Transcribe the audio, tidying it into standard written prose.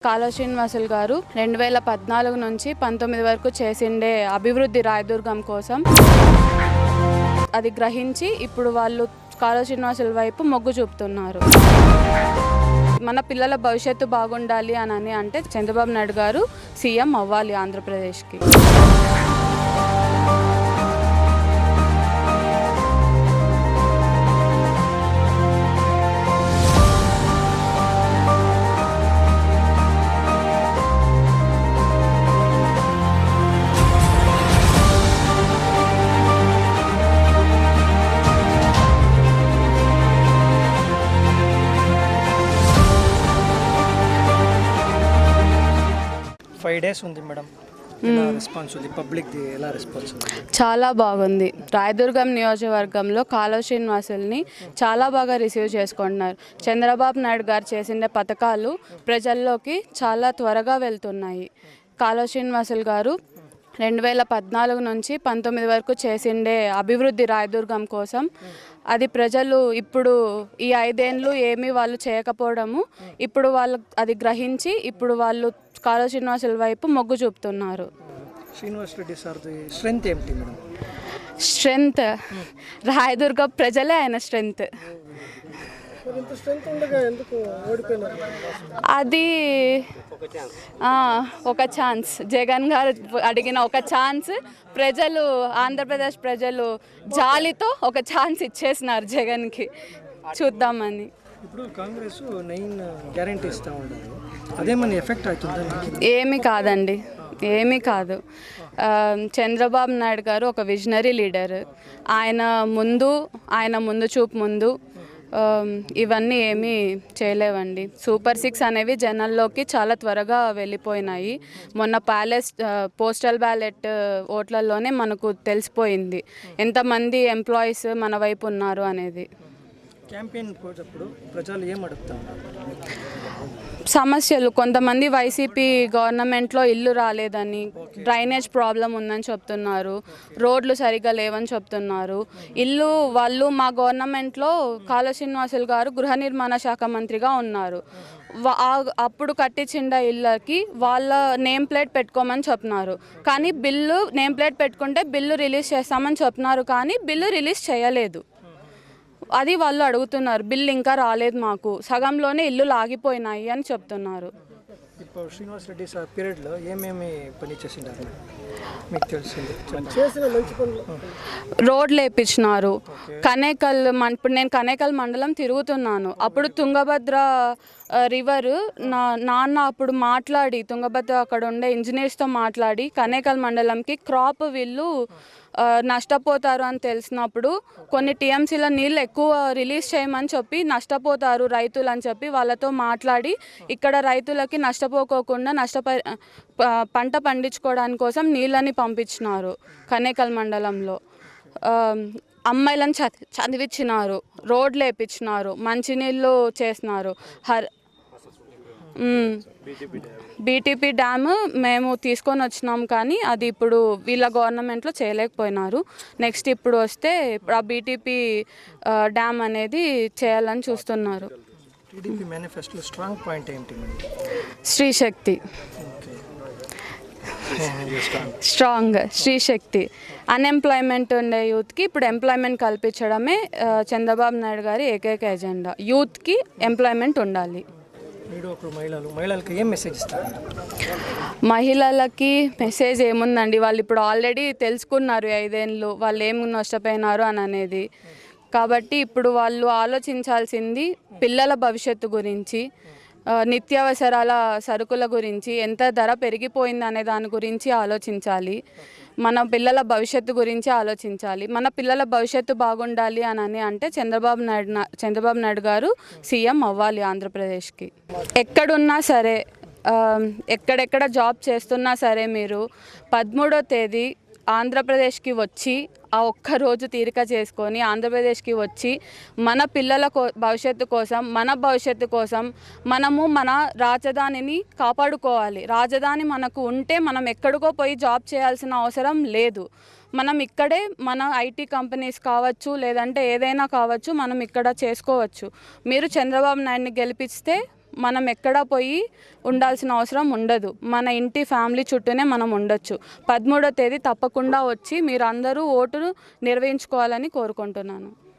కాలువ శ్రీనివాసులు గారు 2014 నుంచి 19 వరకు చేసిండే అభివృద్ధి రాయదుర్గం కోసం అది గ్రహించి ఇప్పుడు వాళ్ళు కాలువ శ్రీనివాసుల వైపు మొగ్గు చూపుతున్నారు. మన పిల్లల భవిష్యత్తు బాగుండాలి అని అంటే చంద్రబాబు నాయుడు గారు సీఎం అవ్వాలి ఆంధ్రప్రదేశ్కి. డేస్ ఉంది మేడం. రెస్పాన్స్ ఉంది, పబ్లిక్ ఎలా రెస్పాన్స్ ఉంది? చాలా బాగుంది. రాయదుర్గం నియోజకవర్గంలో కాలువ శ్రీనివాసుల్ని చాలా బాగా రిసీవ్ చేసుకుంటున్నారు. చంద్రబాబు నాయుడు గారు చేసిన పథకాలు ప్రజల్లోకి చాలా త్వరగా వెళ్తున్నాయి. కాలువ శ్రీనివాసులు గారు 2014 నుంచి 19 వరకు చేసిండే అభివృద్ధి రాయదుర్గం కోసం అది ప్రజలు ఇప్పుడు ఈ 5 ఏళ్ళు ఏమీ వాళ్ళు చేయకపోవడము ఇప్పుడు వాళ్ళు అది గ్రహించి ఇప్పుడు వాళ్ళు కాలువ శ్రీనివాసుల వైపు మొగ్గు చూపుతున్నారు. శ్రీనివాస్ రెడ్డి సార్ స్ట్రెంగ్త్ ఏంటి మేడం? స్ట్రెంగ్త్ రాయదుర్గ ప్రజలే ఆయన స్ట్రెంగ్త్. అది ఒక ఛాన్స్, జగన్ గారు అడిగిన ఒక ఛాన్స్ ప్రజలు, ఆంధ్రప్రదేశ్ ప్రజలు జాలితో ఒక ఛాన్స్ ఇచ్చేసినారు జగన్కి, చూద్దామని. ఇప్పుడు కాంగ్రెస్ 9 గ్యారెంటీ ఇస్తూ ఉంటారు, అదేమన్నా ఎఫెక్ట్ అవుతుందా? ఏమీ కాదండి, ఏమీ కాదు. చంద్రబాబు నాయుడు గారు ఒక విజనరీ లీడర్. ఆయన ముందు చూపు ముందు ఇవన్నీ ఏమీ చేయలేవండి. సూపర్ 6 అనేవి జనాల్లోకి చాలా త్వరగా వెళ్ళిపోయినాయి. మొన్న పోస్టల్ బ్యాలెట్ ఓట్లలోనే మనకు తెలిసిపోయింది ఎంతమంది ఎంప్లాయీస్ మన వైపు ఉన్నారు అనేది. క్యాంపెయిన్ పోయేటప్పుడు ప్రజలు ఏం అడుగుతారు? సమస్యలు, కొంతమంది వైసీపీ గవర్నమెంట్లో ఇల్లు రాలేదని, డ్రైనేజ్ ప్రాబ్లం ఉందని చెప్తున్నారు, రోడ్లు సరిగ్గా లేవని చెప్తున్నారు. వాళ్ళు మా గవర్నమెంట్లో కాలువ శ్రీనివాసులు గారు గృహ నిర్మాణ శాఖ మంత్రిగా ఉన్నారు. అప్పుడు కట్టించిన ఇళ్ళకి వాళ్ళ నేమ్ ప్లేట్ పెట్టుకోమని చెప్తున్నారు. కానీ నేమ్ ప్లేట్ పెట్టుకుంటే బిల్లు రిలీజ్ చేస్తామని చెప్తున్నారు, కానీ బిల్లు రిలీజ్ చేయలేదు. అది వాళ్ళు అడుగుతున్నారు. బిల్లు ఇంకా రాలేదు, మాకు సగంలోనే ఇల్లు లాగిపోయినాయి అని చెప్తున్నారు. ఇప్పుడు శ్రీనివాస్ రెడ్డి సార్ పీరియడ్లో ఏమేమి పని చేసిండారు మీకు తెలిసింది? రోడ్లు వేయించినారు. ఇప్పుడు నేను కనేకల్ మండలం తిరుగుతున్నాను. అప్పుడు తుంగభద్ర రివర్ నాన్న అప్పుడు మాట్లాడి, తుంగభద్ర అక్కడ ఉండే ఇంజనీర్స్తో మాట్లాడి కనేకల్ మండలంకి క్రాప్ వీళ్ళు నష్టపోతారు అని తెలిసినప్పుడు కొన్ని టీఎంసీల నీళ్ళు ఎక్కువ రిలీజ్ చేయమని చెప్పి నష్టపోతారు రైతులు అని చెప్పి వాళ్ళతో మాట్లాడి ఇక్కడ రైతులకి నష్టపోకోకుండా పంట పండించుకోవడానికి కోసం నీళ్ళని పంపించినారు. కనేకల్ మండలంలో అమ్మాయిలను చదివించినారు, రోడ్లు వేయించినారు, మంచినీళ్ళు చేసినారు. బీటీపీ డ్యామ్ మేము తీసుకొని వచ్చినాం, కానీ అది ఇప్పుడు వీళ్ళ గవర్నమెంట్లో చేయలేకపోయినారు. నెక్స్ట్ ఇప్పుడు వస్తే ఆ బీటీపీ డ్యామ్ అనేది చేయాలని చూస్తున్నారు. శ్రీశక్తి స్ట్రాంగ్, శ్రీశక్తి. అన్ఎంప్లాయ్మెంట్ ఉండే యూత్కి ఇప్పుడు ఎంప్లాయ్మెంట్ కల్పించడమే చంద్రబాబు నాయుడు గారి ఏకైక ఎజెండా. యూత్కి ఎంప్లాయ్మెంట్ ఉండాలి. మహిళలకి మెసేజ్ ఏముందండి, వాళ్ళు ఇప్పుడు ఆల్రెడీ తెలుసుకున్నారు 5 ఏళ్ళు వాళ్ళు ఏం నష్టపోయినారు అనేది. కాబట్టి ఇప్పుడు వాళ్ళు ఆలోచించాల్సింది పిల్లల భవిష్యత్తు గురించి, నిత్యావసరాల సరుకుల గురించి, ఎంత ధర పెరిగిపోయింది అనే దాని గురించి ఆలోచించాలి. మన పిల్లల భవిష్యత్తు గురించి ఆలోచించాలి. మన పిల్లల భవిష్యత్తు బాగుండాలి అని అంటే చంద్రబాబు నాయుడు గారు సీఎం అవ్వాలి ఆంధ్రప్రదేశ్కి. ఎక్కడున్నా సరే, ఎక్కడెక్కడ జాబ్ చేస్తున్నా సరే మీరు 13వ తేదీ ఆంధ్రప్రదేశ్కి వచ్చి ఆ ఒక్కరోజు తీరిక చేసుకొని ఆంధ్రప్రదేశ్కి వచ్చి మన పిల్లల భవిష్యత్తు కోసం మనము మన రాజధానిని కాపాడుకోవాలి. రాజధాని మనకు ఉంటే మనం ఎక్కడికో పోయి జాబ్ చేయాల్సిన అవసరం లేదు. మనం ఇక్కడే మన ఐటీ కంపెనీస్ కావచ్చు, లేదంటే ఏదైనా కావచ్చు, మనం ఇక్కడ చేసుకోవచ్చు. మీరు చంద్రబాబు నాయుడిని గెలిపిస్తే మనం ఎక్కడా పోయి ఉండాల్సిన అవసరం ఉండదు. మన ఇంటి ఫ్యామిలీ చుట్టూనే మనం ఉండొచ్చు. 13వ తేదీ తప్పకుండా వచ్చి మీరు అందరూ ఓటు నిర్వహించుకోవాలని కోరుకుంటున్నాను.